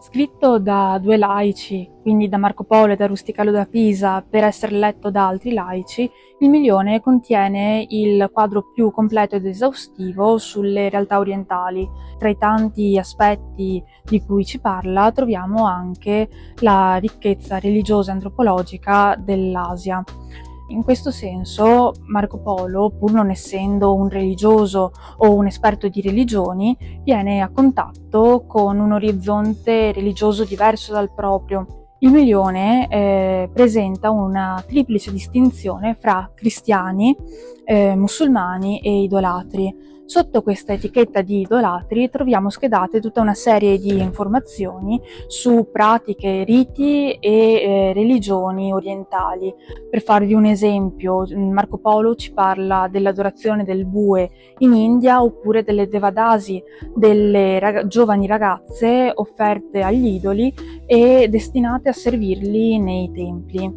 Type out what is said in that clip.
Scritto da due laici, quindi da Marco Polo e da Rusticalo da Pisa, per essere letto da altri laici, il Milione contiene il quadro più completo ed esaustivo sulle realtà orientali. Tra i tanti aspetti di cui ci parla troviamo anche la ricchezza religiosa e antropologica dell'Asia. In questo senso Marco Polo, pur non essendo un religioso o un esperto di religioni, viene a contatto con un orizzonte religioso diverso dal proprio. Il Milione presenta una triplice distinzione fra cristiani, musulmani e idolatri. Sotto questa etichetta di idolatri troviamo schedate tutta una serie di informazioni su pratiche, riti e religioni orientali. Per farvi un esempio, Marco Polo ci parla dell'adorazione del bue in India, oppure delle devadasi, delle giovani ragazze offerte agli idoli e destinate a servirli nei templi.